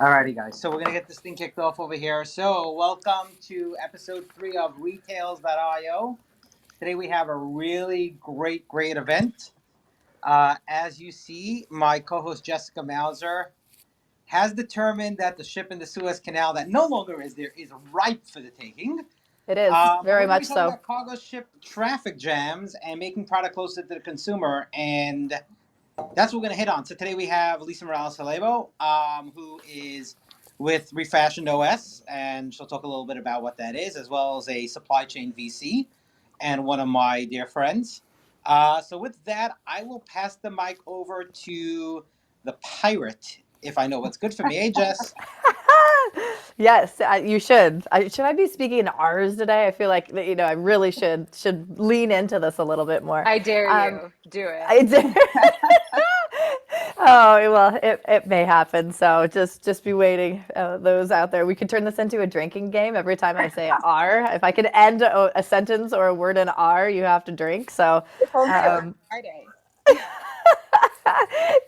Alrighty, guys. So we're gonna get this thing kicked off over here. So welcome to episode 3 of Retails.io. Today we have a really great event. As you see, my co-host Jessica Mauser has determined that the ship in the Suez Canal that no longer is there is ripe for the taking. It is But very we're going to be much talking so. about cargo ship traffic jams and making product closer to the consumer. And that's what we're going to hit on. So today we have Lisa Morales-Hellebo, who is with REFASHIONed OS, and she'll talk a little bit about what that is, as well as a supply chain VC and one of my dear friends. So with that, I will pass the mic over to the pirate, if I know what's good for me. Hey, Jess. Yes, you should. Should I be speaking in R's today? I feel like I really should lean into this a little bit more. I dare Um, you. Do it. I did. Oh well, it may happen. So just be waiting. Those out there, we could turn this into a drinking game. Every time I say R, if I could end a sentence or a word in R, you have to drink. So. If only it was Um, Friday.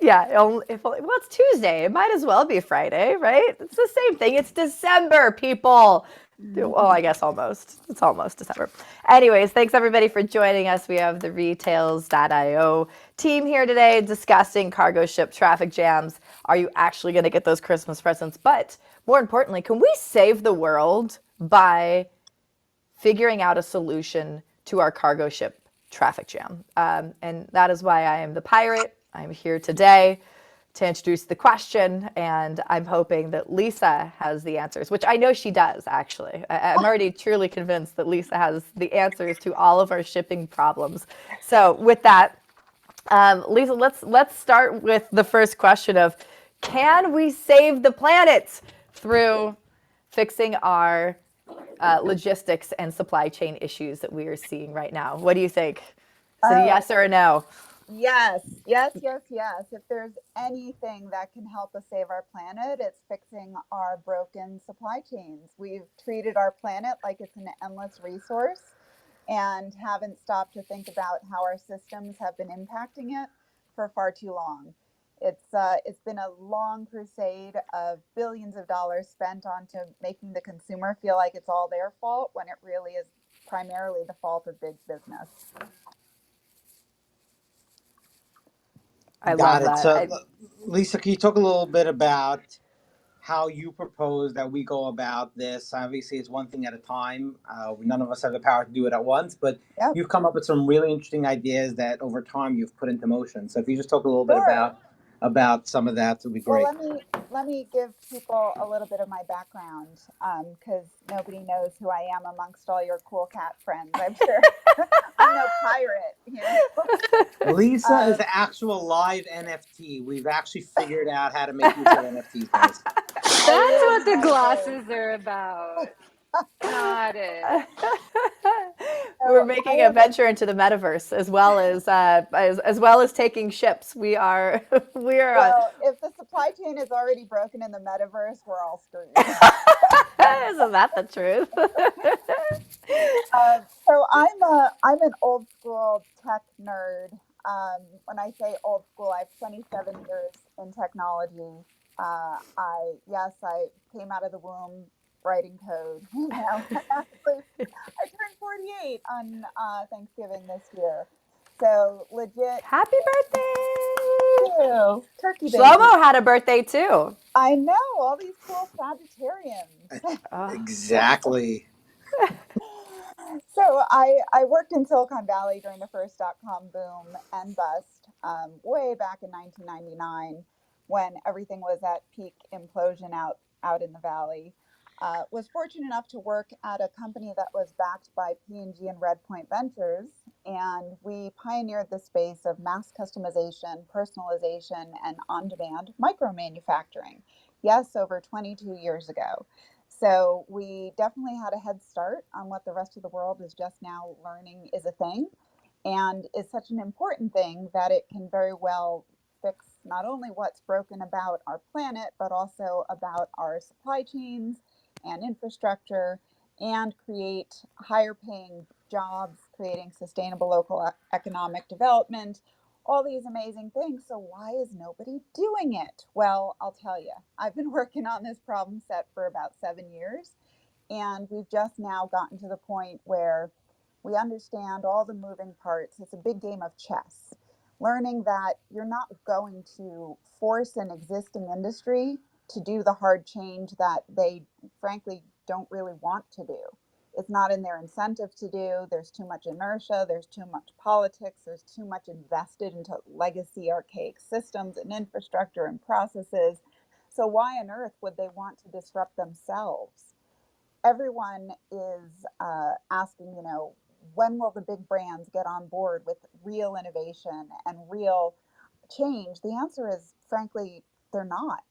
Yeah, well, it's Tuesday. It might as well be Friday, right? It's the same thing. It's December, people. Well, I guess almost. It's almost December. Anyways, thanks everybody for joining us. We have the Retails.io team here today discussing cargo ship traffic jams. Are you actually going to get those Christmas presents? But more importantly, can we save the world by figuring out a solution to our cargo ship traffic jam? And that is why I am the pirate. I'm here today to introduce the question, and I'm hoping that Lisa has the answers, which I know she does, actually. I'm already truly convinced that Lisa has the answers to all of our shipping problems. So with that, Lisa, let's start with the first question of, can we save the planet through fixing our logistics and supply chain issues that we are seeing right now? What do you think? Is it a Oh, yes or a no? yes. If there's anything that can help us save our planet, it's fixing our broken supply chains. We've treated our planet like it's an endless resource and haven't stopped to think about how our systems have been impacting it for far too long. It's been a long crusade of billions of dollars spent onto making the consumer feel like it's all their fault when it really is primarily the fault of big business. I Got love it. that. So, Lisa, can you talk a little bit about how you propose that we go about this? Obviously, it's one thing at a time. None of us have the power to do it at once, but Yep, you've come up with some really interesting ideas that over time you've put into motion. So if you just talk a little bit sure. about some of that, would be Well, great. let me give people a little bit of my background, because nobody knows who I am amongst all your cool cat friends. I'm sure I'm no pirate. Lisa is Um, the actual live NFT. We've actually figured out how to make use of NFTs, guys. I That's live what the my days. glasses are about. Got it. We're So I making a have venture into the metaverse as well as taking ships. We are we are on. Well, if the supply chain is already broken in the metaverse, we're all screwed. Isn't that the truth? So I'm an old school tech nerd. When I say old school, I have 27 years in technology. I came out of the womb writing code. Actually, I turned 48 on Thanksgiving this year. So legit, Happy birthday! too. Turkey baby. Shlomo had a birthday too. I know all these cool Sagittarians. Oh, Exactly. So I worked in Silicon Valley during the first dot-com boom and bust, way back in 1999 when everything was at peak implosion out in the valley. Was fortunate enough to work at a company that was backed by P&G and Redpoint Ventures, and we pioneered the space of mass customization, personalization, and on-demand micro manufacturing. Yes, over 22 years ago. So we definitely had a head start on what the rest of the world is just now learning is a thing and is such an important thing that it can very well fix not only what's broken about our planet, but also about our supply chains and infrastructure and create higher paying jobs, creating sustainable local economic development, all these amazing things. So why is nobody doing it? Well, I'll tell you, I've been working on this problem set for about 7 years, and we've just now gotten to the point where we understand all the moving parts. It's a big game of chess, learning that you're not going to force an existing industry to do the hard change that they frankly don't really want to do. It's not in their incentive to do. There's too much inertia, there's too much politics, there's too much invested into legacy archaic systems and infrastructure and processes. So why on earth would they want to disrupt themselves? Everyone is asking, when will the big brands get on board with real innovation and real change? The answer is, frankly, they're not.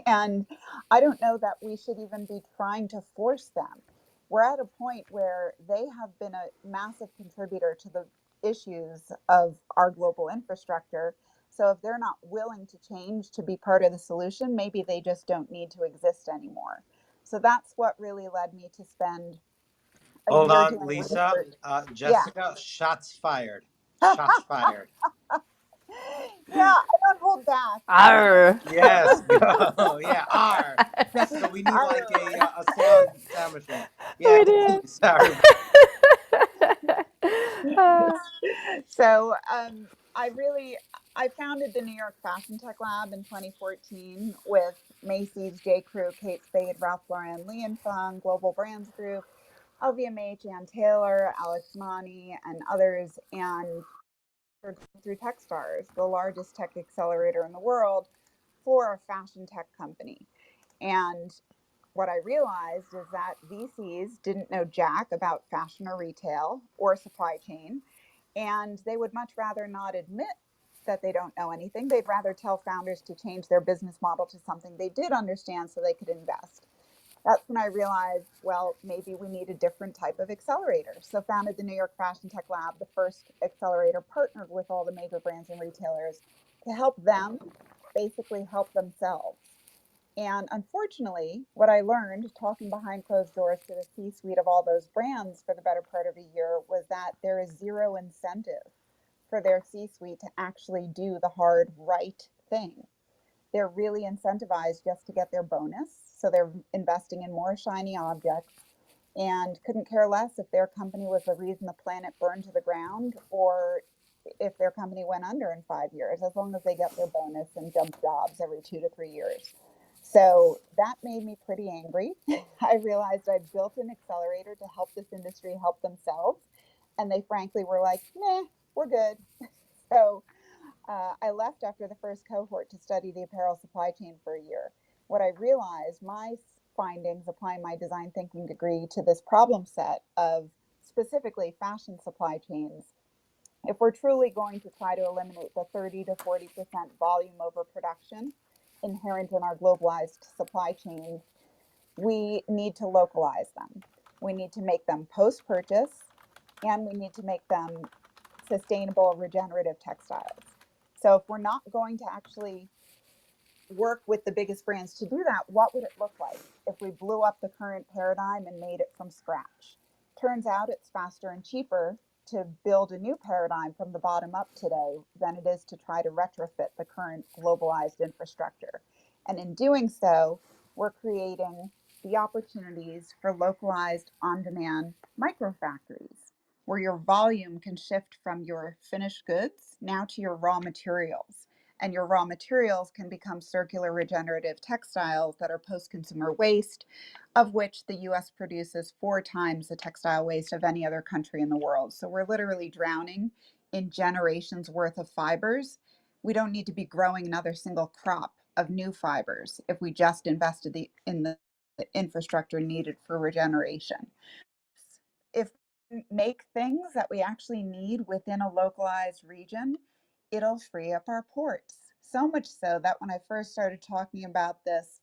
And I don't know that we should even be trying to force them. We're at a point where they have been a massive contributor to the issues of our global infrastructure. So if they're not willing to change to be part of the solution, maybe they just don't need to exist anymore. So that's what really led me to spend a Hold year on, doing Lisa. research. Yeah. Jessica, shots fired. Shots fired. Yeah, I don't hold back. Arr. Yes, go. Yeah, R. Jessica, we need like Arr. a sound machine. Yeah, We continue. do. Sorry. Uh, So I founded the New York Fashion Tech Lab in 2014 with Macy's, J. Crew, Kate Spade, Ralph Lauren, Li and Fung, Global Brands Group, LVMH, Ann Taylor, Alex Mani, and others. And we're going through Techstars, the largest tech accelerator in the world for a fashion tech company. And what I realized is that VCs didn't know jack about fashion or retail or supply chain, and they would much rather not admit that they don't know anything. They'd rather tell founders to change their business model to something they did understand so they could invest. That's when I realized, well, maybe we need a different type of accelerator. So founded the New York Fashion Tech Lab, the first accelerator, partnered with all the major brands and retailers to help them basically help themselves. And unfortunately, what I learned talking behind closed doors to the C suite of all those brands for the better part of a year was that there is zero incentive for their C suite to actually do the hard, right thing. They're really incentivized just to get their bonus. So they're investing in more shiny objects and couldn't care less if their company was the reason the planet burned to the ground or if their company went under in 5 years, as long as they get their bonus and jump jobs every 2 to 3 years. So that made me pretty angry. I realized I'd built an accelerator to help this industry help themselves. And they frankly were like, nah, we're good. So I left after the first cohort to study the apparel supply chain for a year. What I realized, my findings applying my design thinking degree to this problem set of specifically fashion supply chains, if we're truly going to try to eliminate the 30 to 40% volume over production inherent in our globalized supply chains, we need to localize them. We need to make them post purchase, and we need to make them sustainable, regenerative textiles. So if we're not going to actually work with the biggest brands to do that, what would it look like if we blew up the current paradigm and made it from scratch? Turns out it's faster and cheaper to build a new paradigm from the bottom up today than it is to try to retrofit the current globalized infrastructure. And in doing so, we're creating the opportunities for localized on demand microfactories where your volume can shift from your finished goods now to your raw materials, and your raw materials can become circular regenerative textiles that are post-consumer waste, of which the US produces 4 times the textile waste of any other country in the world. So we're literally drowning in generations worth of fibers. We don't need to be growing another single crop of new fibers if we just invested in the infrastructure needed for regeneration. If we make things that we actually need within a localized region, it'll free up our ports. So much so that when I first started talking about this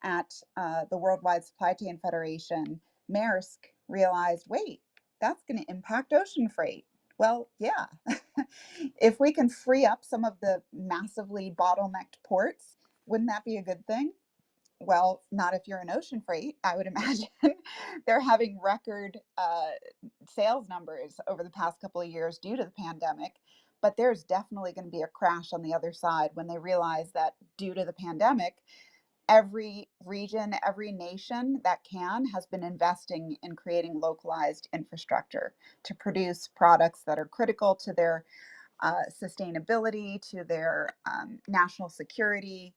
at the Worldwide Supply Chain Federation, Maersk realized, wait, that's going to impact ocean freight. Well, yeah. If we can free up some of the massively bottlenecked ports, wouldn't that be a good thing? Well, not if you're in ocean freight, I would imagine. They're having record sales numbers over the past couple of years due to the pandemic. but there's definitely going to be a crash on the other side when they realize that due to the pandemic, every region, every nation that has been investing in creating localized infrastructure to produce products that are critical to their sustainability, to their national security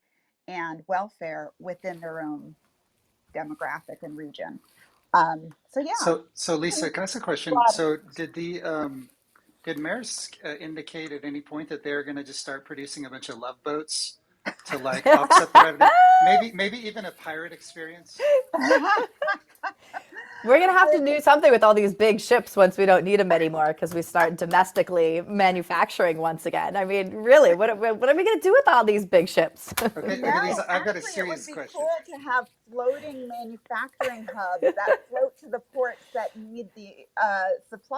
and welfare within their own demographic and region. So yeah, So Lisa, can I ask a question? broad. So did Maersk indicate at any point that they're going to just start producing a bunch of love boats to like offset the revenue? Maybe even a pirate experience? We're going to have to do something with all these big ships once we don't need them anymore because we start domestically manufacturing once again. I mean, really, what are we going to do with all these big ships? Okay, No, Lisa, I've got a actually, it would serious be question. cool to have floating manufacturing hubs that float to the ports that need the supply.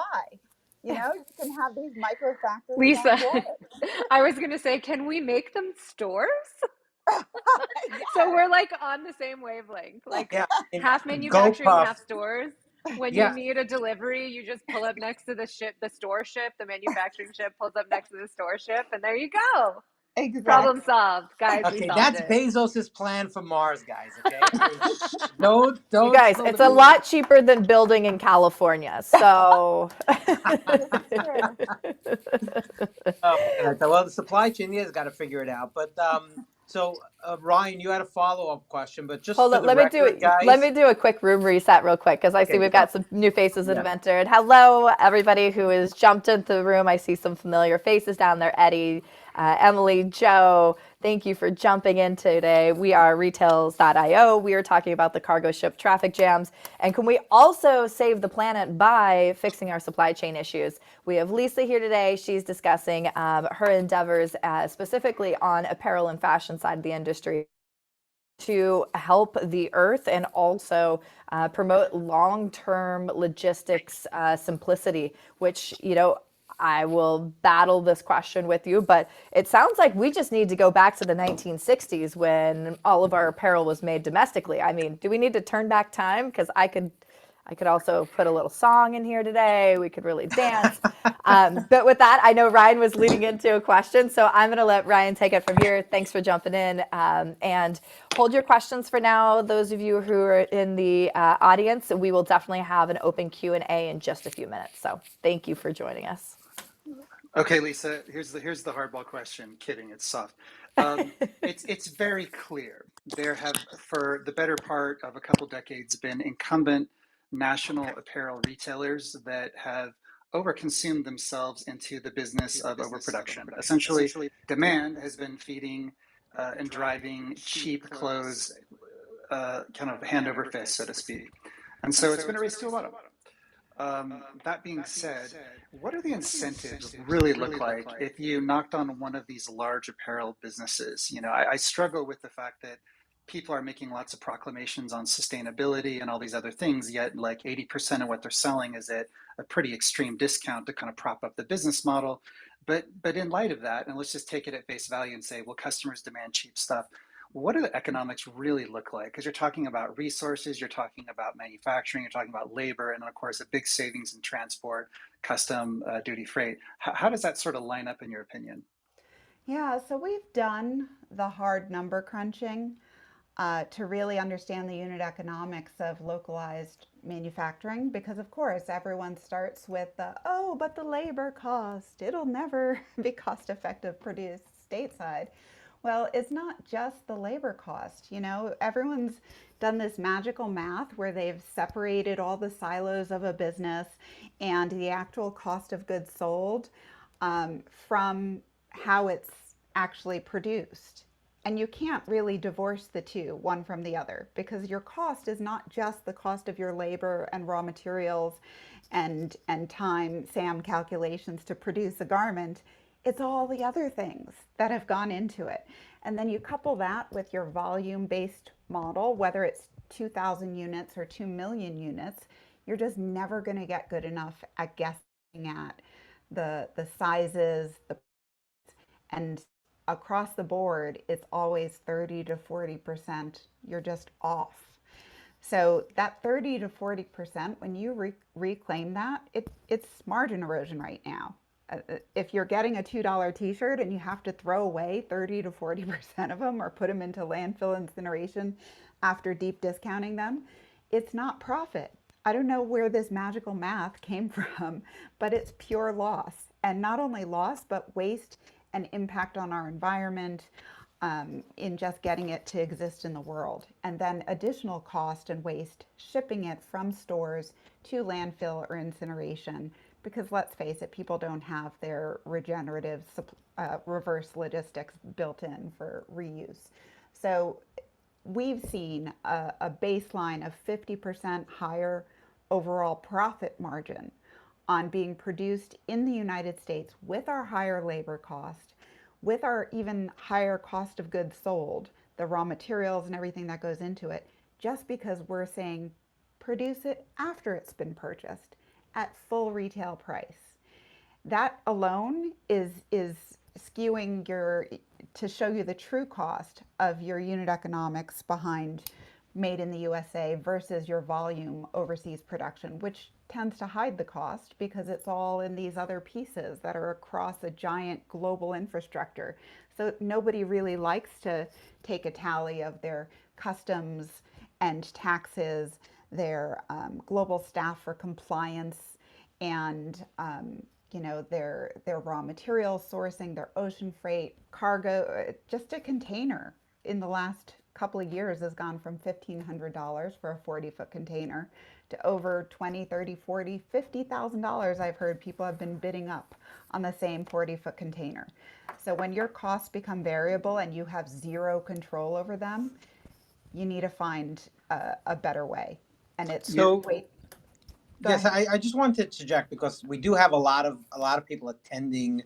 You know, you can have these micro factories on Lisa, board. I was going to say, can we make them stores? So Yes. we're like on the same wavelength, like Yeah, and half Go manufacturing, Puff. half stores. When you Yeah, need a delivery, you just pull up next to the ship, the store ship, the manufacturing ship pulls up next to the store ship, and there you go. Problem Exactly. solved. Guys, we okay, solved that's it. Bezos's plan for Mars, guys. Okay, I mean, You don't guys, spill the it's a beans. lot cheaper than building in California. So This is true. Oh, well, the supply chain has got to figure it out. But Ryan, you had a follow-up question, but just hold for on, the record, let me guys. do a quick room reset real quick because I see Okay, we've go. got some new faces that Yeah. have entered. Hello, everybody who has jumped into the room. I see some familiar faces down there. Eddie, Emily, Joe, thank you for jumping in today. We are retails.io. We are talking about the cargo ship traffic jams. And can we also save the planet by fixing our supply chain issues? We have Lisa here today. She's discussing her endeavors specifically on apparel and fashion side of the industry to help the earth and also promote long-term logistics simplicity, which, I will battle this question with you, but it sounds like we just need to go back to the 1960s when all of our apparel was made domestically. I mean, do we need to turn back time? Because I could also put a little song in here today. We could really dance. But with that, I know Ryan was leading into a question, so I'm going to let Ryan take it from here. Thanks for jumping in. And hold your questions for now. Those of you who are in the audience, we will definitely have an open Q&A in just a few minutes. So thank you for joining us. Okay, Lisa, here's the hardball question. Kidding, it's soft. It's very clear. There have, for the better part of a couple decades, been incumbent national apparel retailers that have overconsumed themselves into the business of overproduction. Essentially, demand has been feeding and driving cheap clothes kind of hand over fist, so to speak. And so it's been a race to the bottom. That being said, what do the incentives really look like if you knocked on one of these large apparel businesses? You know, I struggle with the fact that people are making lots of proclamations on sustainability and all these other things, yet like 80% of what they're selling is at a pretty extreme discount to kind of prop up the business model. But in light of that, and let's just take it at face value and say, well, customers demand cheap stuff. What do the economics really look like? Because you're talking about resources, you're talking about manufacturing, you're talking about labor, and of course, a big savings in transport, custom duty freight. How does that sort of line up in your opinion? Yeah, so we've done the hard number crunching to really understand the unit economics of localized manufacturing because, of course, everyone starts with the, oh, but the labor cost, it'll never be cost effective produced stateside. Well, it's not just the labor cost. You know, everyone's done this magical math where they've separated all the silos of a business and the actual cost of goods sold from how it's actually produced. And you can't really divorce the two, one from the other, because your cost is not just the cost of your labor and raw materials and time, SAM calculations to produce a garment. It's all the other things that have gone into it. And then you couple that with your volume-based model, whether it's 2,000 units or 2 million units, you're just never going to get good enough at guessing at the sizes, and across the board, it's always 30 to 40%. You're just off. So that 30 to 40%, when you reclaim that, it's margin erosion right now. if you're getting a $2 t-shirt and you have to throw away 30 to 40% of them or put them into landfill incineration after deep discounting them, it's not profit. I don't know where this magical math came from, but it's pure loss. And not only loss, but waste and impact on our environment, in just getting it to exist in the world. And then additional cost and waste shipping it from stores to landfill or incineration. Because let's face it, people don't have their regenerative reverse logistics built in for reuse. So we've seen a baseline of 50% higher overall profit margin on being produced in the United States with our higher labor cost, with our even higher cost of goods sold, the raw materials and everything that goes into it, just because we're saying produce it after it's been purchased at full retail price. That alone is skewing your to show you the true cost of your unit economics behind made in the USA versus your volume overseas production, which tends to hide the cost because it's all in these other pieces that are across a giant global infrastructure. So nobody really likes to take a tally of their customs and taxes, their global staff for compliance, and their raw materials sourcing, their ocean freight, cargo. Just a container in the last couple of years has gone from $1,500 for a 40-foot container to over $20, $30, $40, $50,000. I've heard people have been bidding up on the same 40-foot container. So when your costs become variable and you have zero control over them, you need to find a better way. And it's So wait. Go yes, ahead. I just wanted to interject because we do have a lot of people attending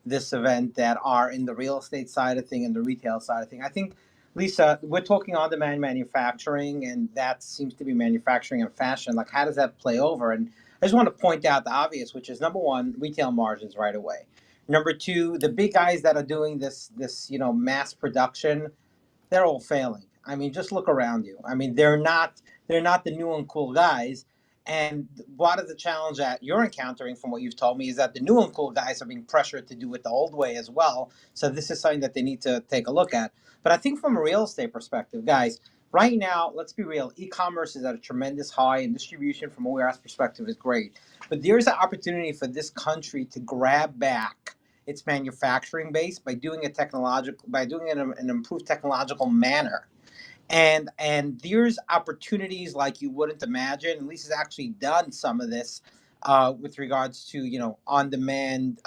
this event that are in the real estate side of thing and the retail side of thing. I think, Lisa, we're talking on demand manufacturing, and that seems to be manufacturing and fashion. Like, how does that play over? And I just want to point out the obvious, which is number one, retail margins right away. Number two, the big guys that are doing this mass production, they're all failing. I mean, just look around you. I mean, they're not the new and cool guys. And part of the challenge that you're encountering, from what you've told me, is that the new and cool guys are being pressured to do it the old way as well. So this is something that they need to take a look at. But I think from a real estate perspective, guys, right now, let's be real. E-commerce is at a tremendous high, and distribution from a warehouse perspective is great. But there's an opportunity for this country to grab back its manufacturing base by doing it in an improved technological manner. And there's opportunities like you wouldn't imagine. And Lisa's actually done some of this with regards to on demand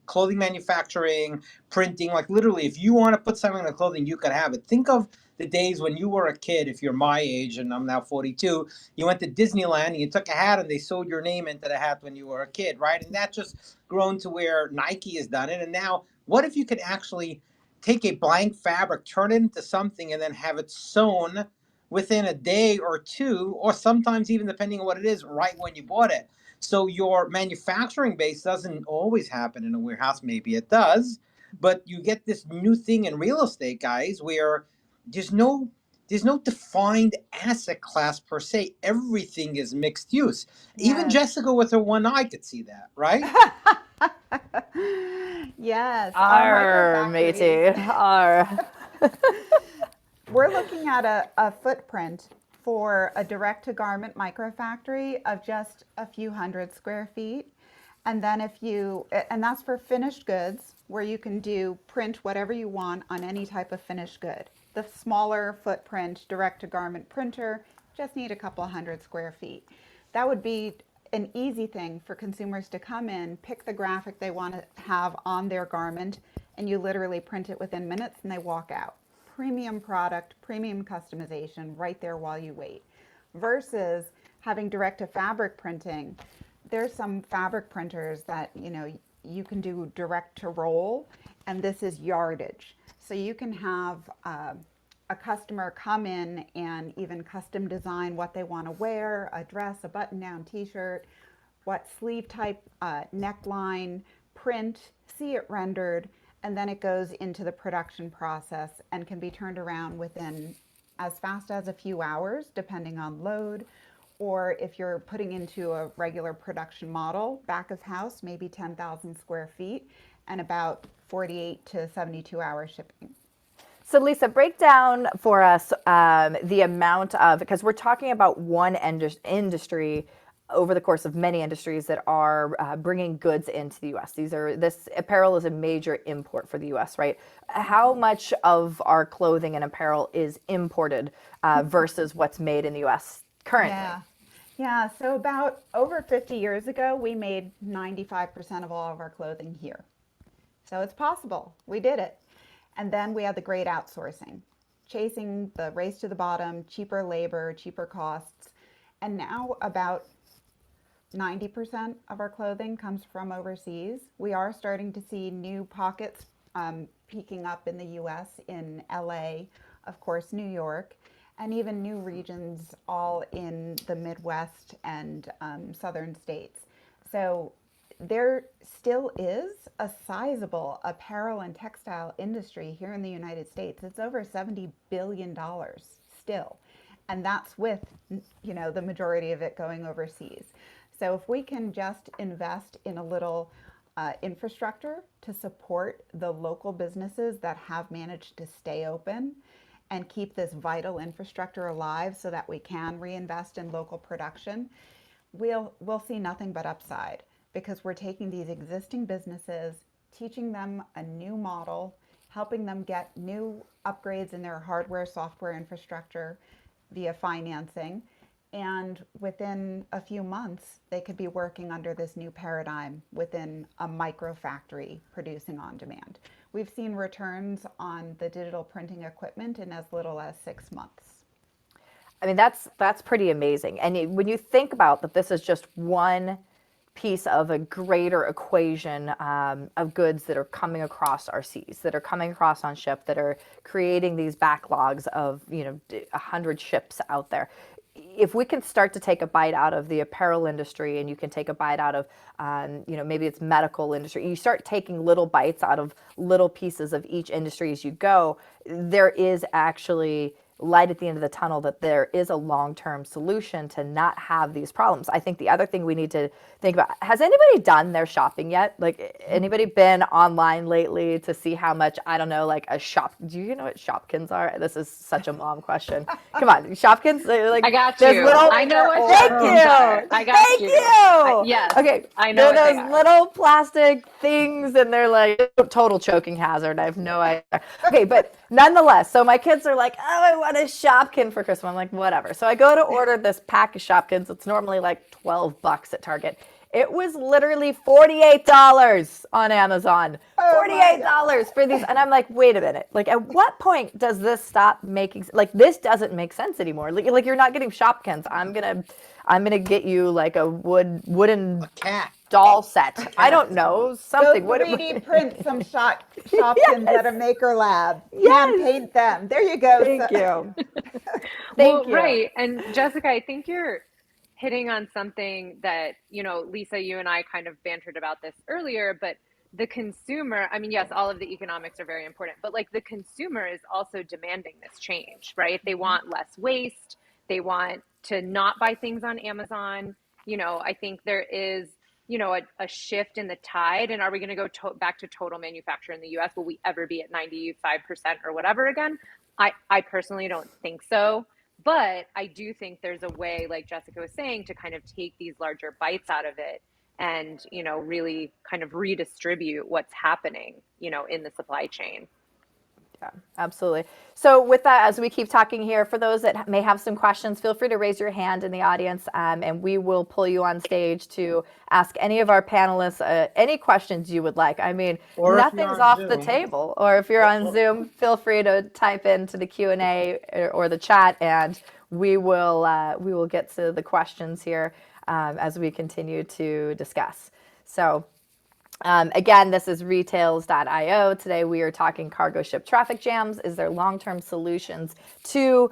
clothing manufacturing, printing. Like literally, if you want to put something in the clothing, you could have it. Think of the days when you were a kid. If you're my age, and I'm now 42, you went to Disneyland and you took a hat and they sewed your name into the hat when you were a kid, right? And that just grown to where Nike has done it. And now, what if you could actually take a blank fabric, turn it into something, and then have it sewn within a day or two, or sometimes even depending on what it is, right when you bought it. So your manufacturing base doesn't always happen in a warehouse. Maybe it does, but you get this new thing in real estate, guys, where there's no there's no defined asset class per se. Everything is mixed use. Even Yes. Jessica with her one eye could see that, right? Yes, our micro Arr, factories. matey. Arr. We're looking at a footprint for a direct to garment microfactory of just a few hundred square feet. And then and that's for finished goods where you can print whatever you want on any type of finished good. The smaller footprint direct to garment printer just need a couple hundred square feet. That would be an easy thing for consumers to come in, pick the graphic they want to have on their garment, and you literally print it within minutes and they walk out. Premium product, premium customization right there while you wait. Versus having direct to fabric printing. There's some fabric printers that you can do direct to roll, and this is yardage. So you can have a customer come in and even custom design what they want to wear, a dress, a button down t-shirt, what sleeve type, neckline, print, see it rendered, and then it goes into the production process and can be turned around within as fast as a few hours, depending on load, or if you're putting into a regular production model, back of house, maybe 10,000 square feet and about 48 to 72 hour shipping. So Lisa, break down for us the amount of, because we're talking about one industry over the course of many industries that are bringing goods into the U.S. This apparel is a major import for the U.S., right? How much of our clothing and apparel is imported versus what's made in the U.S. currently? Yeah. So about over 50 years ago, we made 95% of all of our clothing here. So it's possible. We did it. And then we had the great outsourcing, chasing the race to the bottom, cheaper labor, cheaper costs. And now about 90% of our clothing comes from overseas. We are starting to see new pockets peaking up in the US, in LA, of course, New York, and even new regions all in the Midwest and southern states. So there still is a sizable apparel and textile industry here in the United States. It's over $70 billion still. And that's with, the majority of it going overseas. So if we can just invest in a little infrastructure to support the local businesses that have managed to stay open and keep this vital infrastructure alive so that we can reinvest in local production, we'll see nothing but upside, because we're taking these existing businesses, teaching them a new model, helping them get new upgrades in their hardware, software infrastructure via financing. And within a few months, they could be working under this new paradigm within a micro factory producing on demand. We've seen returns on the digital printing equipment in as little as 6 months. I mean, that's pretty amazing. And when you think about that, this is just one piece of a greater equation of goods that are coming across our seas, that are coming across on ship, that are creating these backlogs of 100 ships out there. If we can start to take a bite out of the apparel industry, and you can take a bite out of, maybe it's medical industry, you start taking little bites out of little pieces of each industry as you go, there is actually light at the end of the tunnel, that there is a long-term solution to not have these problems. I think the other thing we need to think about, has anybody done their shopping yet? Like, anybody been online lately to see how much, I don't know, like do you know what Shopkins are? This is such a mom question. Come on, Shopkins? Like, I got you. I know what Shopkins are. I got Thank you. Yes. Okay. I know They're what those little plastic things, and they're like total choking hazard. I have no idea. Okay, but nonetheless, so my kids are like, oh, I want a Shopkin for Christmas. I'm like, whatever. So I go to order this pack of Shopkins. It's normally like $12 at Target. It was literally $48 on Amazon. $48 for these. And I'm like, wait a minute. Like, at what point does this stop making, like, this doesn't make sense anymore. Like you're not getting Shopkins. I'm gonna get you like a wooden cat doll set. I don't know, something. Go 3D print some Shopkins at a maker lab. Hand paint them. There you go. Thank you. Thank you. Right. And Jessica, I think you're hitting on something that, Lisa, you and I kind of bantered about this earlier, but the consumer, I mean, yes, all of the economics are very important, but like the consumer is also demanding this change, right? They want less waste. They want to not buy things on Amazon. I think there is, a shift in the tide. And are we going to go back to total manufacture in the US? Will we ever be at 95% or whatever again? I personally don't think so. But I do think there's a way, like Jessica was saying, to kind of take these larger bites out of it and, really kind of redistribute what's happening, in the supply chain. Yeah, absolutely. So with that, as we keep talking here, for those that may have some questions, feel free to raise your hand in the audience, and we will pull you on stage to ask any of our panelists any questions you would like. I mean, nothing's off the table. Or if you're on Zoom, feel free to type into the Q&A or the chat, and we will get to the questions here as we continue to discuss. So again, this is retails.io. Today we are talking cargo ship traffic jams. Is there long-term solutions to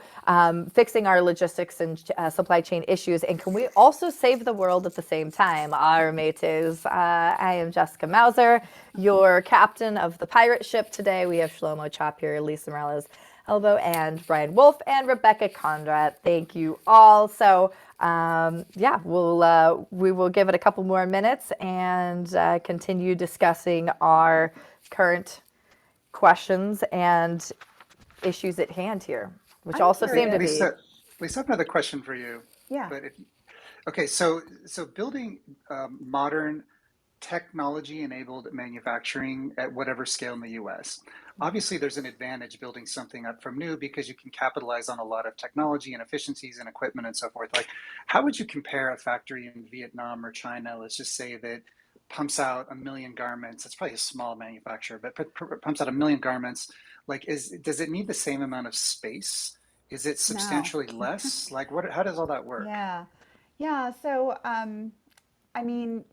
fixing our logistics and supply chain issues? And can we also save the world at the same time? Our mateys. I am Jessica Mauser, your captain of the pirate ship today. We have Shlomo Chop here, Lisa Morales Morales-Hellebo and Brian Wolf and Rebecca Conrad. Thank you all. So yeah, we will give it a couple more minutes and continue discussing our current questions and issues at hand here, which I'm also seem to curious. be. Lisa, I have another question for you. Yeah. But okay, so building modern technology-enabled manufacturing at whatever scale in the US. Obviously, there's an advantage building something up from new because you can capitalize on a lot of technology and efficiencies and equipment and so forth. Like, how would you compare a factory in Vietnam or China, let's just say, that pumps out 1 million garments? It's probably a small manufacturer, but pumps out 1 million garments. Like, does it need the same amount of space? Is it No. substantially less? Like, how does all that work? Yeah. Yeah. So, I mean,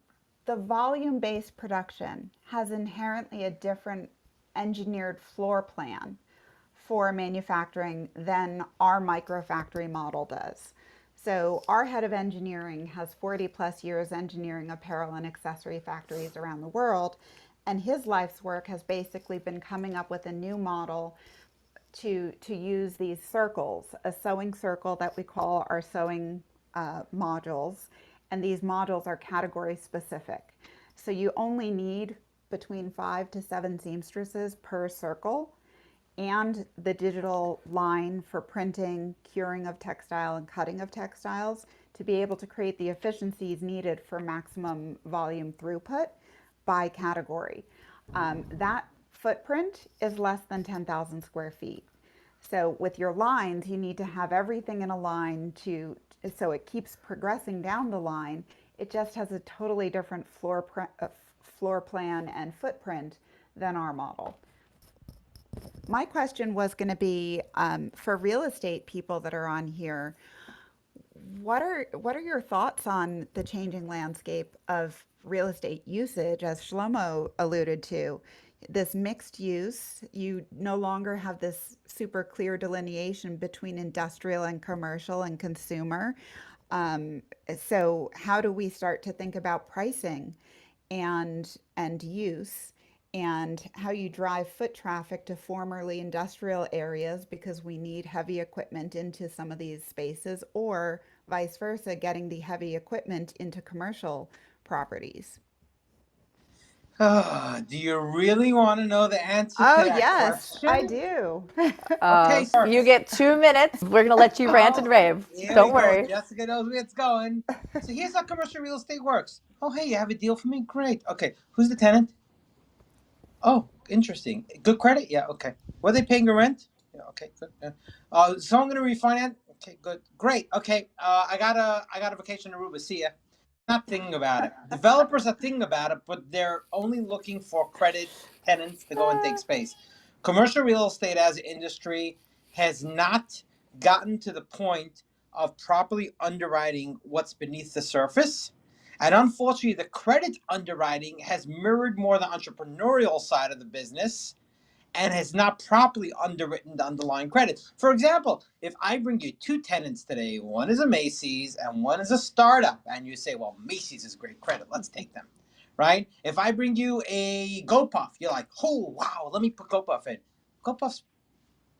the volume-based production has inherently a different engineered floor plan for manufacturing than our microfactory model does. So our head of engineering has 40 plus years engineering apparel and accessory factories around the world. And his life's work has basically been coming up with a new model to use these circles, a sewing circle that we call our sewing modules, and these modules are category specific. So you only need between 5 to 7 seamstresses per circle, and the digital line for printing, curing of textile, and cutting of textiles to be able to create the efficiencies needed for maximum volume throughput by category. That footprint is less than 10,000 square feet. So with your lines, you need to have everything in a line so it keeps progressing down the line. It just has a totally different floor plan and footprint than our model. My question was going to be for real estate people that are on here. What are your thoughts on the changing landscape of real estate usage, as Shlomo alluded to? This mixed use, you no longer have this super clear delineation between industrial and commercial and consumer. So how do we start to think about pricing and use and how you drive foot traffic to formerly industrial areas because we need heavy equipment into some of these spaces, or vice versa, getting the heavy equipment into commercial properties? Do you really want to know the answer to Oh, that yes, I question? do. Okay, You first. get 2 minutes. We're going to let you rant and Oh, rave. here we Don't go. worry. Jessica knows where it's going. So here's how commercial real estate works. Oh, hey, you have a deal for me? Great. Okay, who's the tenant? Oh, interesting. Good credit? Yeah, okay. Were they paying the rent? Yeah, okay, good. Yeah. So I'm gonna refinance. Okay, good. Great. Okay. I got a vacation to Aruba. See ya. Not thinking about it. Developers are thinking about it, but they're only looking for credit tenants to go and take space. Commercial real estate as an industry has not gotten to the point of properly underwriting what's beneath the surface. And unfortunately, the credit underwriting has mirrored more the entrepreneurial side of the business and has not properly underwritten the underlying credit. For example, if I bring you two tenants today, one is a Macy's and one is a startup, and you say, well, Macy's is great credit, let's take them, right? If I bring you a GoPuff, you're like, oh, wow, let me put GoPuff in. GoPuff's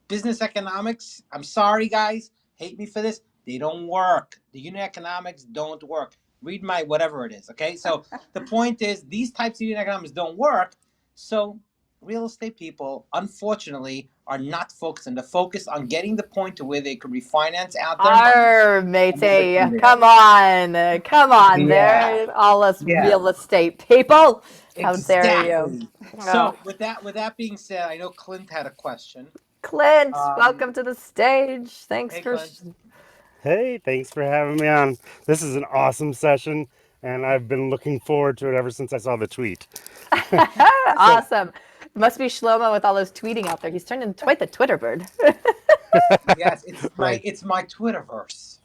business economics, I'm sorry, guys, hate me for this, they don't work. The unit economics don't work. Read my whatever it is, okay? So the point is, these types of unit economics don't work. So real estate people, unfortunately, are not focused, and they're focused on getting the point to where they could refinance out their money. Arr, And move it matey. from there. Come on, Yeah, there, all us yeah, real estate people. How dare you? exactly. Oh. So with that being said, I know Clint had a question. Clint, Um, welcome to the stage. Thanks hey, for. Clint. Hey, thanks for having me on. This is an awesome session, and I've been looking forward to it ever since I saw the tweet. So, Awesome. Must be Shlomo with all those tweeting out there. He's turned into quite the Twitter bird. Yes, it's my right, it's my Twitterverse.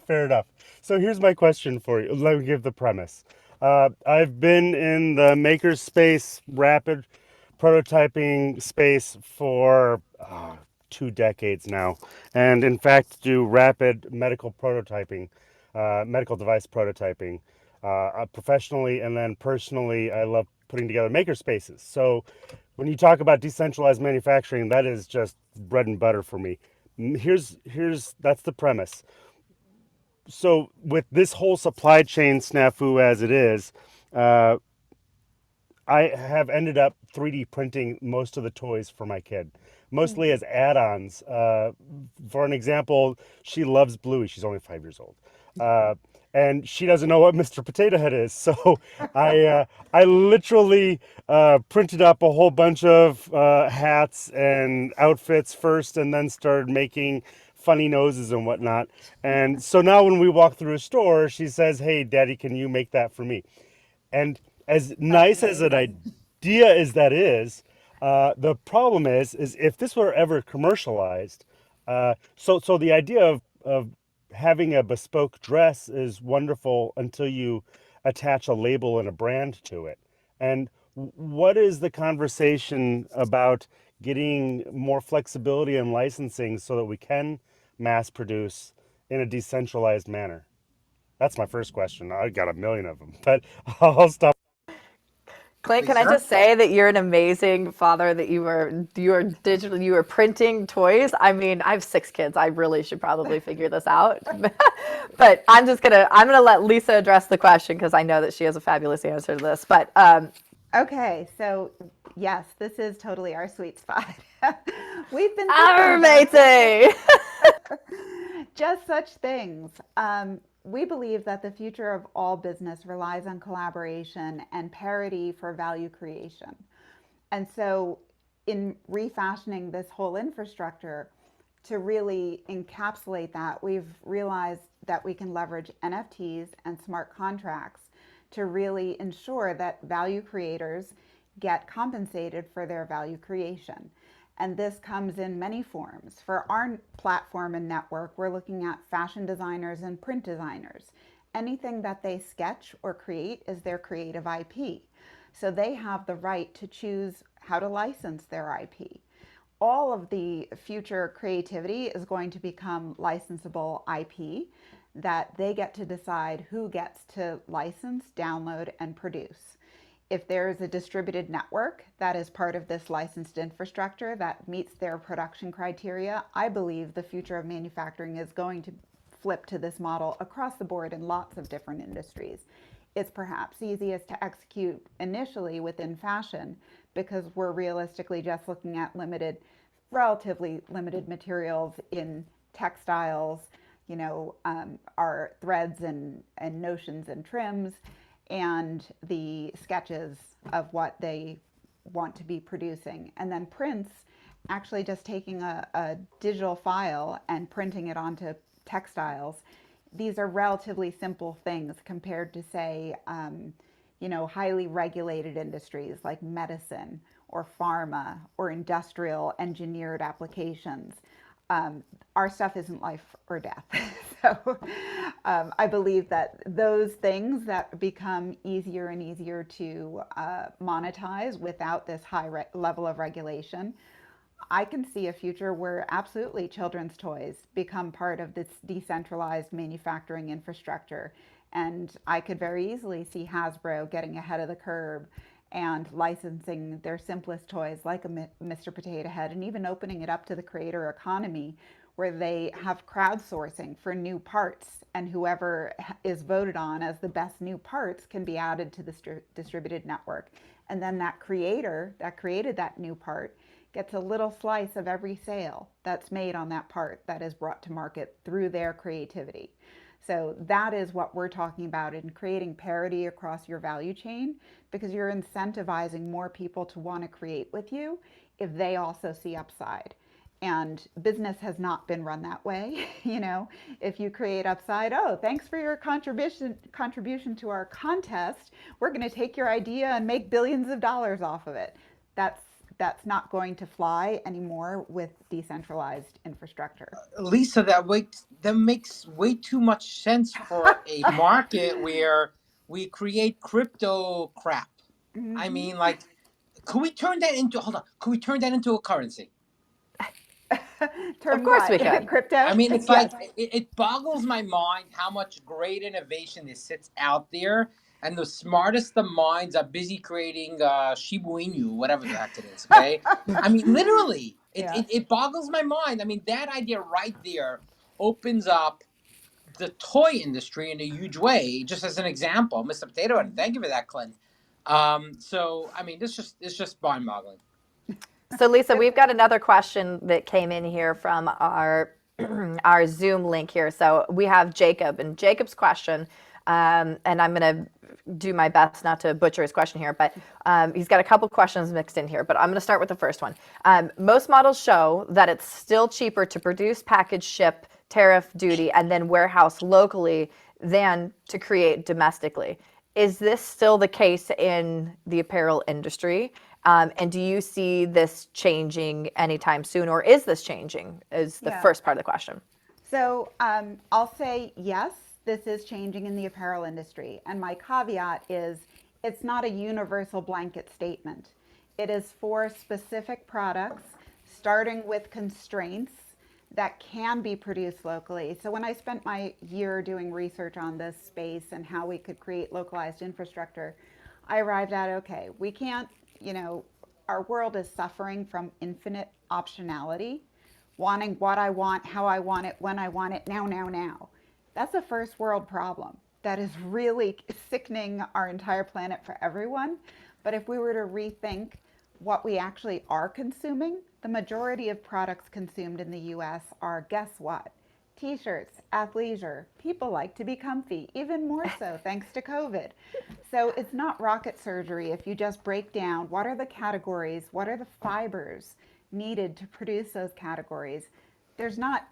fair enough. So here's my question for you. Let me give the premise. I've been in the maker space, rapid prototyping space for 2 decades now, and in fact do rapid medical prototyping, medical device prototyping, professionally and then personally. I love putting together maker spaces. So When you talk about decentralized manufacturing, that is just bread and butter for me. Here's that's the premise. So with this whole supply chain snafu as it is, uh, I have ended up 3D printing most of the toys for my kid, mostly as add-ons. For an example, she loves Bluey. She's only 5 years old, and she doesn't know what Mr. Potato Head is. So I literally printed up a whole bunch of hats and outfits first, and then started making funny noses and whatnot. And so now when we walk through a store, she says, "Hey, Daddy, can you make that for me?" And as nice as an idea as that is, the problem is if this were ever commercialized, so the idea of having a bespoke dress is wonderful until you attach a label and a brand to it. And what is the conversation about getting more flexibility in licensing so that we can mass produce in a decentralized manner? That's my first question. I got a million of them, but I'll stop. Clint, can I Lisa? just say that you're an amazing father, that you are digital, you are printing toys. I mean, I have 6 kids. I really should probably figure this out. But I'm gonna let Lisa address the question because I know that she has a fabulous answer to this. But Okay, so yes, this is totally our sweet spot. We've been our thinking matey. just such things. We believe that the future of all business relies on collaboration and parity for value creation. And so, in refashioning this whole infrastructure to really encapsulate that, we've realized that we can leverage NFTs and smart contracts to really ensure that value creators get compensated for their value creation. And this comes in many forms. For our platform and network, we're looking at fashion designers and print designers. Anything that they sketch or create is their creative IP. So they have the right to choose how to license their IP. All of the future creativity is going to become licensable IP that they get to decide who gets to license, download, and produce. If there is a distributed network that is part of this licensed infrastructure that meets their production criteria, I believe the future of manufacturing is going to flip to this model across the board in lots of different industries. It's perhaps easiest to execute initially within fashion because we're realistically just looking at relatively limited materials in textiles, our threads and notions and trims, and the sketches of what they want to be producing. And then prints, actually just taking a digital file and printing it onto textiles. These are relatively simple things compared to, say, highly regulated industries like medicine or pharma or industrial engineered applications. Our stuff isn't life or death. So I believe that those things that become easier and easier to monetize without this high level of regulation, I can see a future where absolutely children's toys become part of this decentralized manufacturing infrastructure. And I could very easily see Hasbro getting ahead of the curve and licensing their simplest toys like a Mr. Potato Head, and even opening it up to the creator economy where they have crowdsourcing for new parts, and whoever is voted on as the best new parts can be added to the distributed network. And then that creator that created that new part gets a little slice of every sale that's made on that part that is brought to market through their creativity. So that is what we're talking about in creating parity across your value chain, because you're incentivizing more people to want to create with you if they also see upside. And business has not been run that way. If you create upside, oh, thanks for your contribution to our contest, we're going to take your idea and make billions of dollars off of it. That's not going to fly anymore with decentralized infrastructure. Lisa, that makes way too much sense for a market where we create crypto crap. I Mm-hmm. mean, like, could we turn that into hold on? Could we turn that into a currency? Of Turn course we what? could. Crypto? I mean, it's Yes. like it boggles my mind how much great innovation is sits out there and the smartest of minds are busy creating Shiba Inu, whatever the heck it is. Okay, I mean, literally, Yeah. it boggles my mind. I mean, that idea right there opens up the toy industry in a huge way. Just as an example, Mr. Potato Head, thank you for that, Clint. So I mean, it's just mind-boggling. So Lisa, we've got another question that came in here from our our Zoom link here. So we have Jacob, and Jacob's question, and I'm going to do my best not to butcher his question here, but he's got a couple questions mixed in here. But I'm going to start with the first one. Most models show that it's still cheaper to produce, package, ship, tariff, duty, and then warehouse locally than to create domestically. Is this still the case in the apparel industry? And do you see this changing anytime soon, or is this changing? Is the first part of the question. So I'll say yes, this is changing in the apparel industry. And my caveat is it's not a universal blanket statement. It is for specific products, starting with constraints that can be produced locally. So when I spent my year doing research on this space and how we could create localized infrastructure, I arrived at, okay, we can't, our world is suffering from infinite optionality, wanting what I want, how I want it, when I want it, now, now, now. That's a first world problem that is really sickening our entire planet for everyone. But if we were to rethink what we actually are consuming, the majority of products consumed in the US are, guess what? T-shirts, athleisure. People like to be comfy, even more so thanks to COVID. So it's not rocket surgery if you just break down what are the categories, what are the fibers needed to produce those categories. There's not,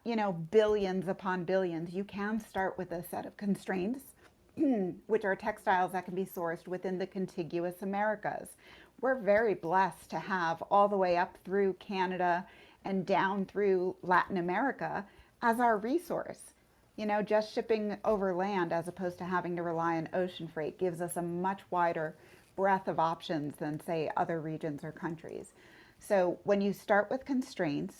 billions upon billions. You can start with a set of constraints, which are textiles that can be sourced within the contiguous Americas. We're very blessed to have all the way up through Canada and down through Latin America as our resource. Just shipping over land as opposed to having to rely on ocean freight gives us a much wider breadth of options than, say, other regions or countries. So when you start with constraints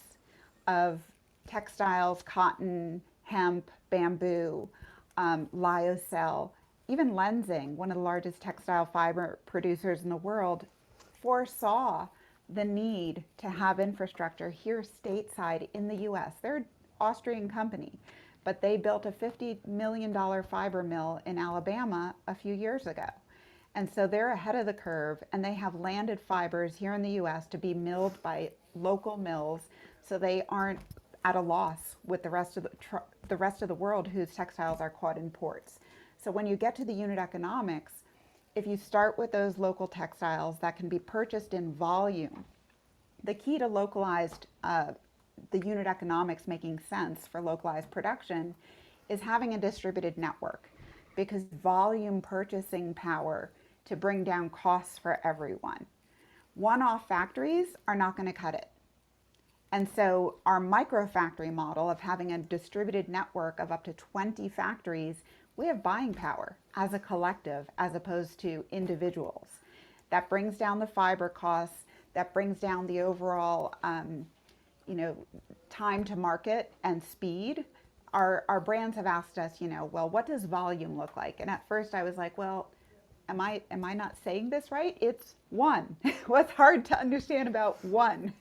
of textiles, cotton, hemp, bamboo, lyocell, even Lenzing, one of the largest textile fiber producers in the world, foresaw the need to have infrastructure here stateside in the US. They're an Austrian company, but they built a $50 million fiber mill in Alabama a few years ago. And so they're ahead of the curve, and they have landed fibers here in the US to be milled by local mills, so they aren't at a loss with the rest of the world whose textiles are caught in ports. So when you get to the unit economics, if you start with those local textiles that can be purchased in volume, the key to localized, the unit economics making sense for localized production is having a distributed network, because volume purchasing power to bring down costs for everyone. One-off factories are not going to cut it. And so our micro factory model of having a distributed network of up to 20 factories, we have buying power as a collective as opposed to individuals. That brings down the fiber costs, that brings down the overall time to market and speed. Our brands have asked us, well, what does volume look like? And at first I was like, well, am I not saying this right? It's one. What's hard to understand about one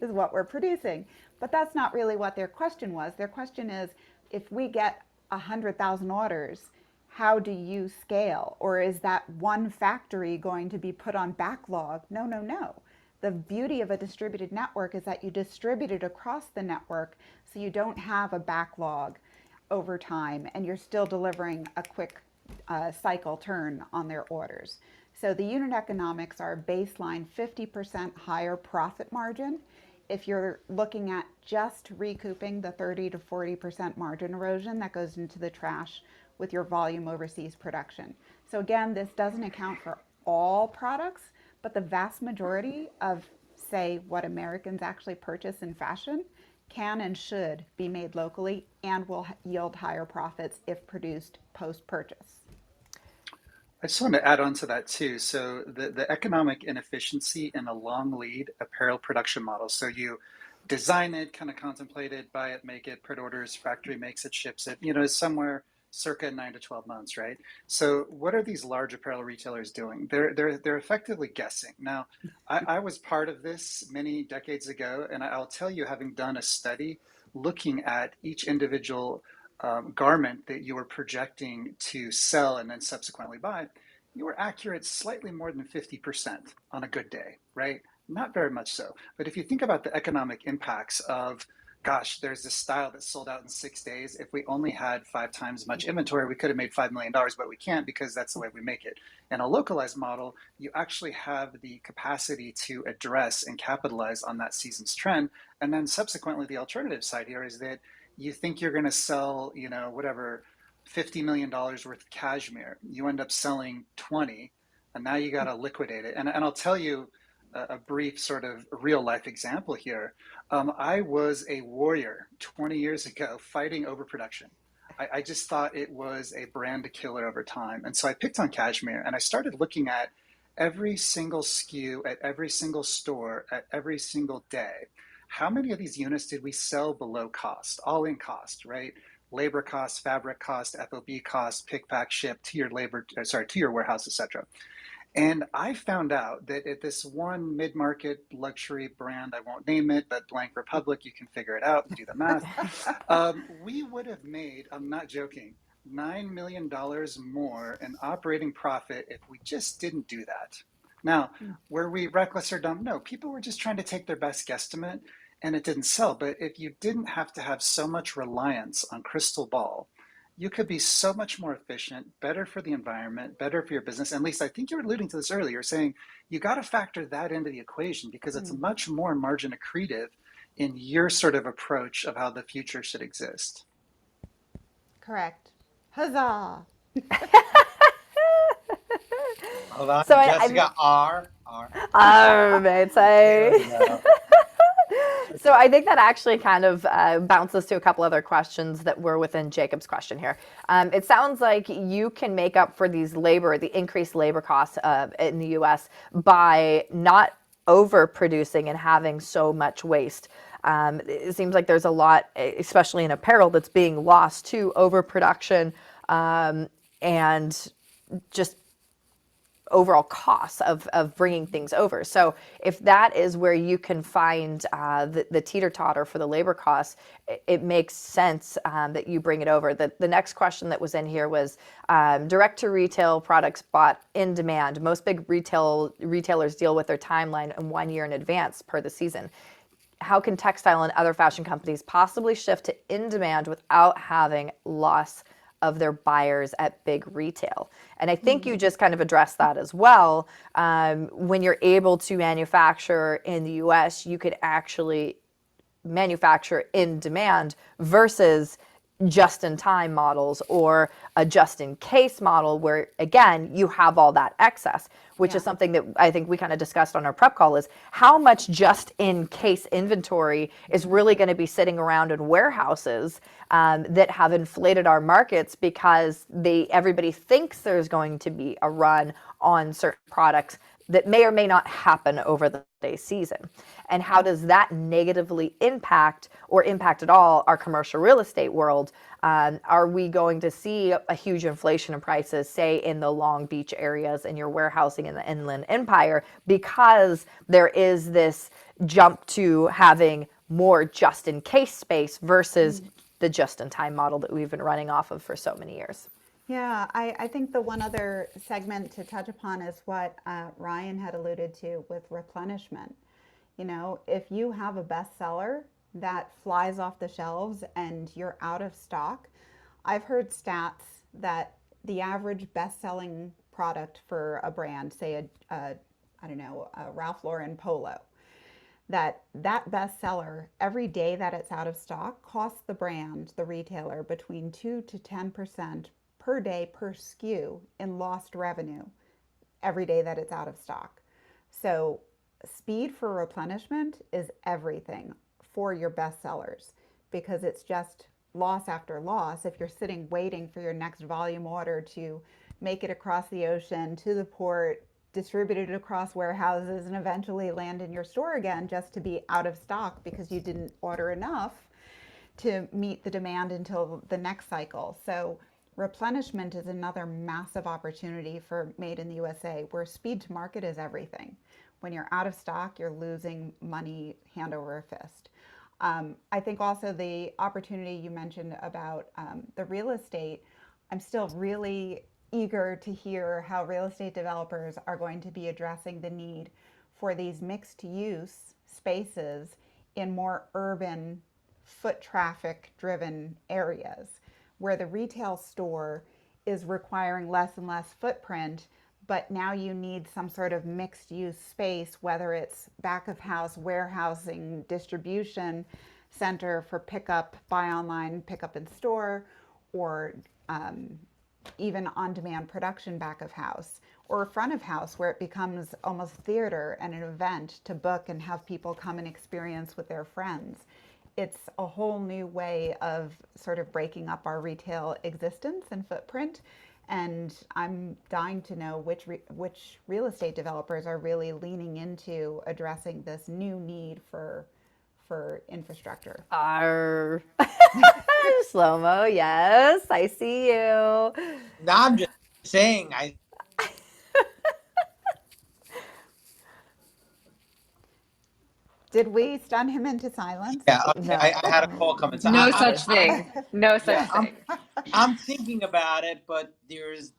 is what we're producing. But that's not really what their question was. Their question is, if we get 100,000 orders, how do you scale? Or is that one factory going to be put on backlog? No, no, no. The beauty of a distributed network is that you distribute it across the network, so you don't have a backlog over time, and you're still delivering a quick cycle turn on their orders. So the unit economics are baseline 50% higher profit margin. If you're looking at just recouping the 30 to 40% margin erosion that goes into the trash with your volume overseas production. So again, this doesn't account for all products, but the vast majority of, say, what Americans actually purchase in fashion can and should be made locally and will yield higher profits if produced post-purchase. I just want to add on to that too. So the economic inefficiency in a long lead apparel production model. So you design it, kind of contemplate it, buy it, make it, put orders, factory makes it, ships it, is somewhere circa 9 to 12 months, right? So what are these large apparel retailers doing? They're effectively guessing. Now, I was part of this many decades ago, and I'll tell you, having done a study looking at each individual garment that you were projecting to sell and then subsequently buy, you were accurate slightly more than 50% on a good day, right? Not very much so. But if you think about the economic impacts of, gosh, there's this style that sold out in 6 days. If we only had 5 times much inventory, we could have made $5 million, but we can't because that's the way we make it. In a localized model, you actually have the capacity to address and capitalize on that season's trend. And then subsequently, the alternative side here is that you think you're going to sell, whatever, $50 million worth of cashmere. You end up selling 20, and now you got to liquidate it. And I'll tell you a brief sort of real life example here. I was a warrior 20 years ago fighting overproduction. I just thought it was a brand killer over time. And so I picked on cashmere and I started looking at every single SKU at every single store at every single day. How many of these units did we sell below cost, all in cost, right? Labor cost, fabric cost, FOB cost, pick, pack, ship to your warehouse, etc. And I found out that at this one mid-market luxury brand, I won't name it, but Blank Republic, you can figure it out, do the math. We would have made, I'm not joking, $9 million more in operating profit if we just didn't do that. Now, were we reckless or dumb? No, people were just trying to take their best guesstimate and it didn't sell. But if you didn't have to have so much reliance on crystal ball, you could be so much more efficient, better for the environment, better for your business. And Lisa, I think you were alluding to this earlier, saying you got to factor that into the equation because it's much more margin accretive in your sort of approach of how the future should exist. Correct. Huzzah! Hold on, So Jessica. R. May There we say. go. So I think that actually kind of bounces to a couple other questions that were within Jacob's question here. It sounds like you can make up for the increased labor costs in the U.S. by not overproducing and having so much waste. It seems like there's a lot, especially in apparel, that's being lost to overproduction and just overall costs of bringing things over. So if that is where you can find the teeter-totter for the labor costs, it makes sense that you bring it over. The next question that was in here was direct-to-retail products bought in demand. Most big retailers deal with their timeline in 1 year in advance per the season. How can textile and other fashion companies possibly shift to in demand without having loss of their buyers at big retail? And I think you just kind of addressed that as well. When you're able to manufacture in the US, you could actually manufacture in demand versus just-in-time models or a just-in-case model where, again, you have all that excess, which is something that I think we kind of discussed on our prep call, is how much just-in-case inventory is really going to be sitting around in warehouses that have inflated our markets because everybody thinks there's going to be a run on certain products that may or may not happen over the holiday season. And how does that negatively impact or impact at all our commercial real estate world? Are we going to see a huge inflation in prices, say in the Long Beach areas and your warehousing in the Inland Empire, because there is this jump to having more just-in-case space versus the just-in-time model that we've been running off of for so many years? Yeah, I think the one other segment to touch upon is what Ryan had alluded to with replenishment. You know, if you have a bestseller that flies off the shelves and you're out of stock, I've heard stats that the average best-selling product for a brand, say a Ralph Lauren polo, that bestseller, every day that it's out of stock, costs the brand, the retailer, between 2 to 10% per day per SKU in lost revenue every day that it's out of stock. So speed for replenishment is everything for your best sellers because it's just loss after loss. If you're sitting waiting for your next volume order to make it across the ocean to the port, distributed across warehouses, and eventually land in your store again just to be out of stock because you didn't order enough to meet the demand until the next cycle. So replenishment is another massive opportunity for Made in the USA, where speed to market is everything. When you're out of stock, you're losing money hand over fist. I think also the opportunity you mentioned about the real estate, I'm still really eager to hear how real estate developers are going to be addressing the need for these mixed use spaces in more urban, foot traffic driven areas where the retail store is requiring less and less footprint, but now you need some sort of mixed use space, whether it's back of house, warehousing, distribution center for pickup, buy online, pick up in store, or even on demand production back of house, or front of house where it becomes almost theater and an event to book and have people come and experience with their friends. It's a whole new way of sort of breaking up our retail existence and footprint. And I'm dying to know which real estate developers are really leaning into addressing this new need for infrastructure. Slow-mo, yes, I see you. No, I'm just saying. Did we stun him into silence? Yeah, okay. No. I had a call coming. So No such thing. No such thing. I'm thinking about it, but there's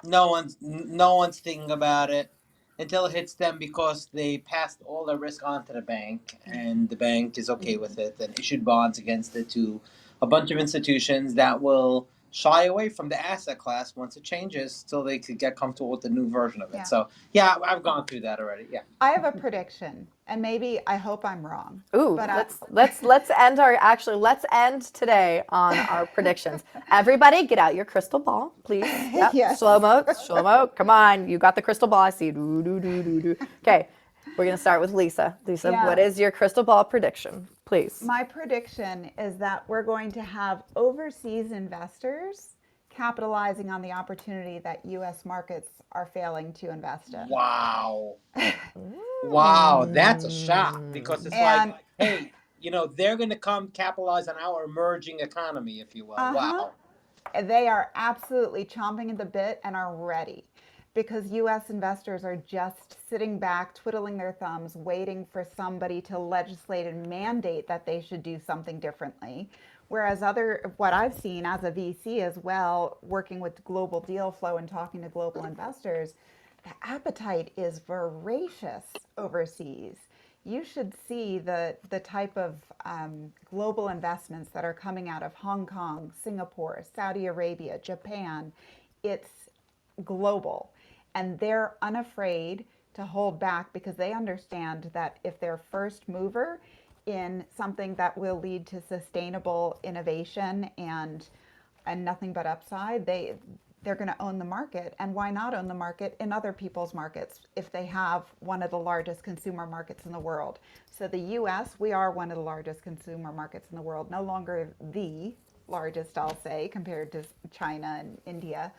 no one's thinking about it until it hits them because they passed all the risk on to the bank, and the bank is okay with it and issued bonds against it to a bunch of institutions that will shy away from the asset class once it changes till they could get comfortable with the new version of it. Yeah. So yeah, I've gone through that already. Yeah. I have a prediction, and maybe I hope I'm wrong. Ooh, but let's end today on our predictions. Everybody, get out your crystal ball, please. Yep. Yes. Slow-mo. Come on, you got the crystal ball. I see. Okay, we're gonna start with Lisa. Lisa, Yeah. what is your crystal ball prediction, please? My prediction is that we're going to have overseas investors capitalizing on the opportunity that U.S. markets are failing to invest in. Wow. Wow, that's a shock because it's like, hey, they're going to come capitalize on our emerging economy, if you will. Wow. They are absolutely chomping at the bit and are ready because U.S. investors are just sitting back, twiddling their thumbs, waiting for somebody to legislate and mandate that they should do something differently. Whereas what I've seen as a VC as well, working with global deal flow and talking to global investors, the appetite is voracious overseas. You should see the type of global investments that are coming out of Hong Kong, Singapore, Saudi Arabia, Japan. It's global, and they're unafraid to hold back because they understand that if they're first mover in something that will lead to sustainable innovation and nothing but upside, they're going to own the market. And why not own the market in other people's markets if they have one of the largest consumer markets in the world? So the US, we are one of the largest consumer markets in the world, no longer the largest, I'll say, compared to China and India.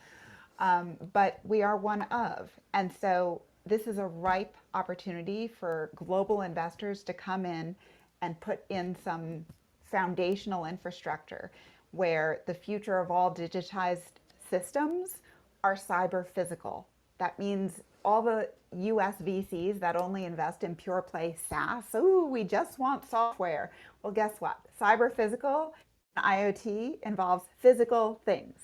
But we are one of. And so this is a ripe opportunity for global investors to come in and put in some foundational infrastructure where the future of all digitized systems are cyber physical. That means all the US VCs that only invest in pure play SaaS, we just want software. Well, guess what? Cyber physical IoT involves physical things.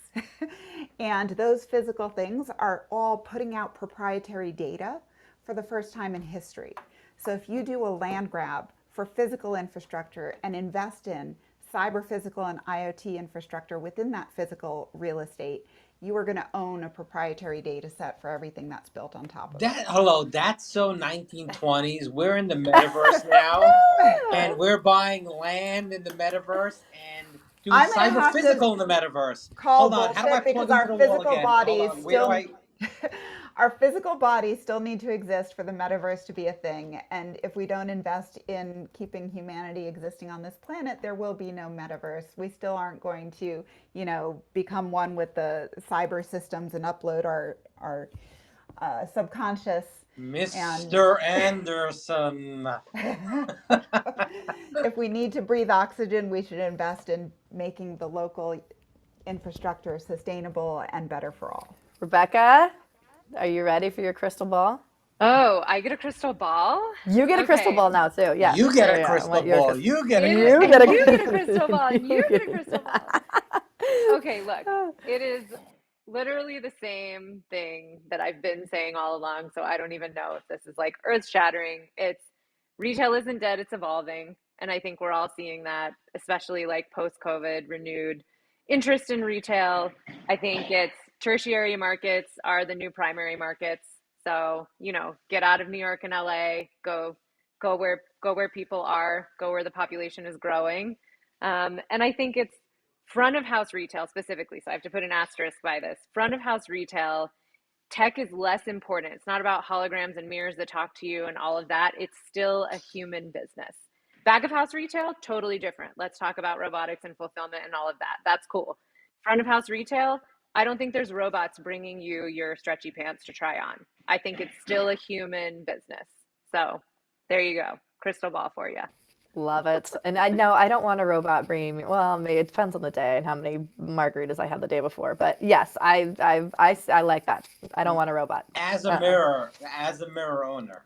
And those physical things are all putting out proprietary data for the first time in history. So if you do a land grab for physical infrastructure and invest in cyber physical and IoT infrastructure within that physical real estate, you are going to own a proprietary data set for everything that's built on top of it. Hello, that's so 1920s. We're in the metaverse now, and we're buying land in the metaverse and doing cyber physical in the metaverse. Hold on, how do I plug into the wall again? Hold on, where do I? Our physical bodies still need to exist for the metaverse to be a thing. And if we don't invest in keeping humanity existing on this planet, there will be no metaverse. We still aren't going to, become one with the cyber systems and upload our subconscious. Mr. Anderson. If we need to breathe oxygen, we should invest in making the local infrastructure sustainable and better for all. Rebecca, are you ready for your crystal ball? Oh, I get a crystal ball? You get a crystal ball now too. Yeah. You get a I crystal want your ball. You get a You crystal get ball. a crystal ball, and you get a crystal ball. Okay, look, it is literally the same thing that I've been saying all along, so I don't even know if this is like earth-shattering. It's retail isn't dead, it's evolving, and I think we're all seeing that, especially like post-COVID, renewed interest in retail. I think it's tertiary markets are the new primary markets. So, get out of New York and LA, go where people are, go where the population is growing. And I think it's front of house retail specifically. So I have to put an asterisk by this. Front of house retail, tech is less important. It's not about holograms and mirrors that talk to you and all of that. It's still a human business. Back of house retail, totally different. Let's talk about robotics and fulfillment and all of that. That's cool. Front of house retail, I don't think there's robots bringing you your stretchy pants to try on. I think it's still a human business. So there you go. Crystal ball for you. Love it. And I know I don't want a robot bringing me. Well, maybe it depends on the day and how many margaritas I had the day before. But yes, I like that. I don't want a robot. As a mirror owner.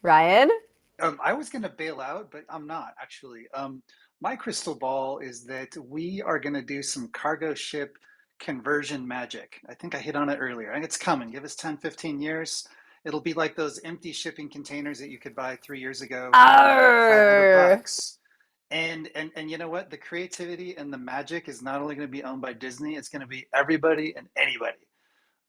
Ryan? I was going to bail out, but I'm not actually. My crystal ball is that we are going to do some cargo ship conversion magic. I think I hit on it earlier. I think it's coming. Give us 10, 15 years. It'll be like those empty shipping containers that you could buy 3 years ago for $500. And you know what? The creativity and the magic is not only going to be owned by Disney, it's going to be everybody and anybody.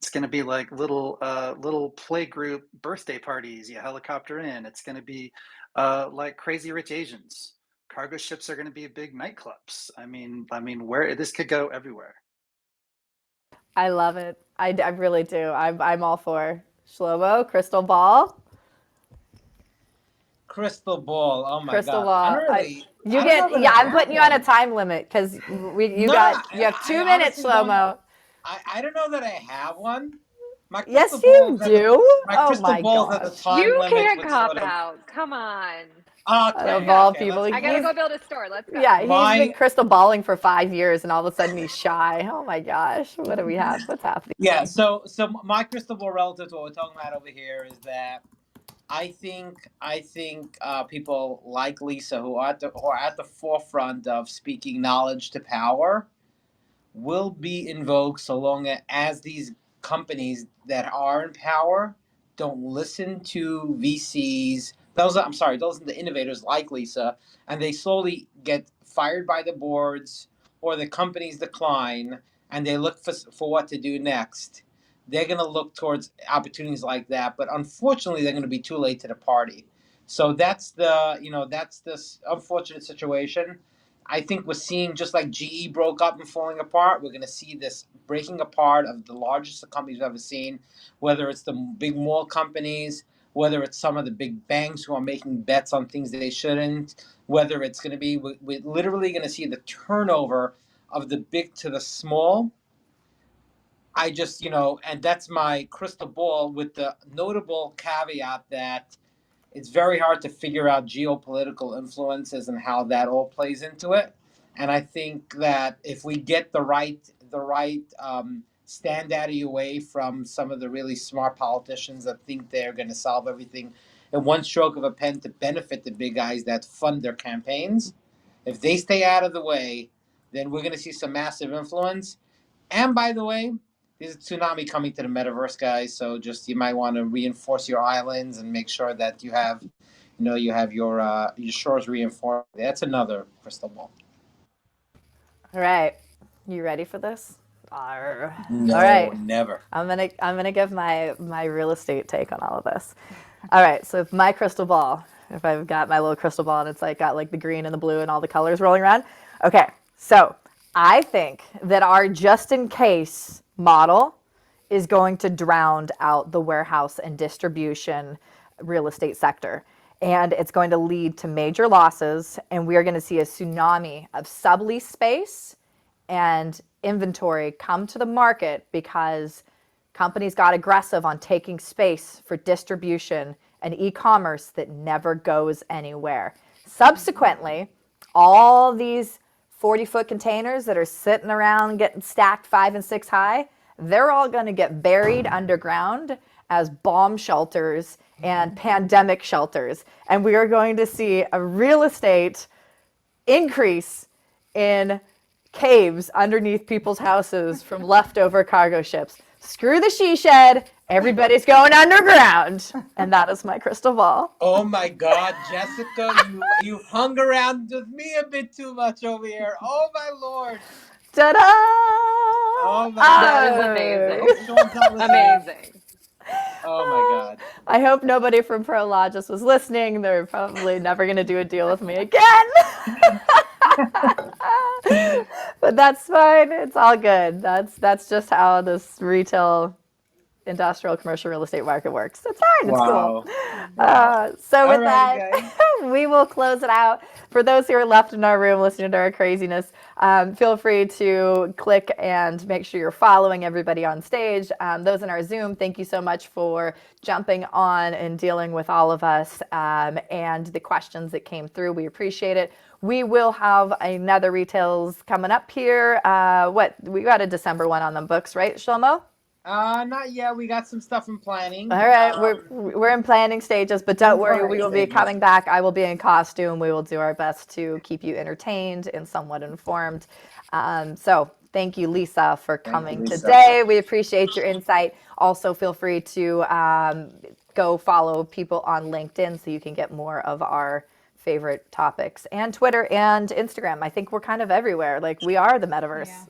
It's going to be like little play group birthday parties. You helicopter in. It's going to be like Crazy Rich Asians. Cargo ships are going to be big nightclubs. I mean, where this could go everywhere. I love it. I really do. I'm all for Shlomo, crystal ball. Crystal ball. Oh my crystal God. ball. I'm putting you on a time limit because you have 2 minutes, Shlomo. I don't know that I have one. Yes, you do. My crystal ball has a time you limit. You can't cop out. Come on. Of all people, I gotta go build a store. Let's go. Yeah, he's been crystal balling for 5 years, and all of a sudden he's shy. Oh my gosh, what do we have? What's happening? Yeah. So my crystal ball relative to what we're talking about over here is that I think people like Lisa who are at the forefront of speaking knowledge to power will be invoked so long as these companies that are in power don't listen to VCs. Those are the innovators like Lisa, and they slowly get fired by the boards or the companies decline, and they look for what to do next. They're going to look towards opportunities like that, but unfortunately, they're going to be too late to the party. So that's this unfortunate situation. I think we're seeing, just like GE broke up and falling apart, we're going to see this breaking apart of the largest companies we've ever seen, whether it's the big mall companies, whether it's some of the big banks who are making bets on things that they shouldn't, whether it's going to be, we're literally going to see the turnover of the big to the small. I just, and that's my crystal ball with the notable caveat that it's very hard to figure out geopolitical influences and how that all plays into it. And I think that if we get the right standout away from some of the really smart politicians that think they're going to solve everything in one stroke of a pen to benefit the big guys that fund their campaigns, if they stay out of the way, then we're going to see some massive influence. And by the way, there's a tsunami coming to the metaverse, guys. So just you might want to reinforce your islands and make sure that you have your shores reinforced. That's another crystal ball. All right, you ready for this? No, all right, never. I'm gonna give my real estate take on all of this. All right, so if my crystal ball, if I've got my little crystal ball and it's got the green and the blue and all the colors rolling around. Okay, so I think that our just in case model is going to drown out the warehouse and distribution real estate sector. And it's going to lead to major losses. And we are going to see a tsunami of sublease space and inventory come to the market because companies got aggressive on taking space for distribution and e-commerce that never goes anywhere. Subsequently, all these 40-foot containers that are sitting around getting stacked 5 and 6 high, they're all going to get buried underground as bomb shelters and pandemic shelters. And we are going to see a real estate increase in caves underneath people's houses from leftover cargo ships. Screw the she shed. Everybody's going underground. And that is my crystal ball. Oh my God, Jessica, you hung around with me a bit too much over here. Oh my Lord. Ta-da! Oh my God. That is amazing. Amazing. Oh my God. I hope nobody from Prologis was listening. They're probably never going to do a deal with me again. But that's fine. It's all good. That's just how this retail, industrial, commercial real estate market works. It's fine. It's cool. So with that, we will close it out. For those who are left in our room listening to our craziness, feel free to click and make sure you're following everybody on stage. Those in our Zoom, thank you so much for jumping on and dealing with all of us and the questions that came through. We appreciate it. We will have another retails coming up here. We got a December one on the books, right, Shlomo? Not yet. We got some stuff in planning. All right, we're in planning stages, but don't worry, we will be coming back. I will be in costume. We will do our best to keep you entertained and somewhat informed. So thank you, Lisa, for coming today. We appreciate your insight. Also, feel free to go follow people on LinkedIn so you can get more of our favorite topics, and Twitter and Instagram. I think we're kind of everywhere. Like, we are the metaverse.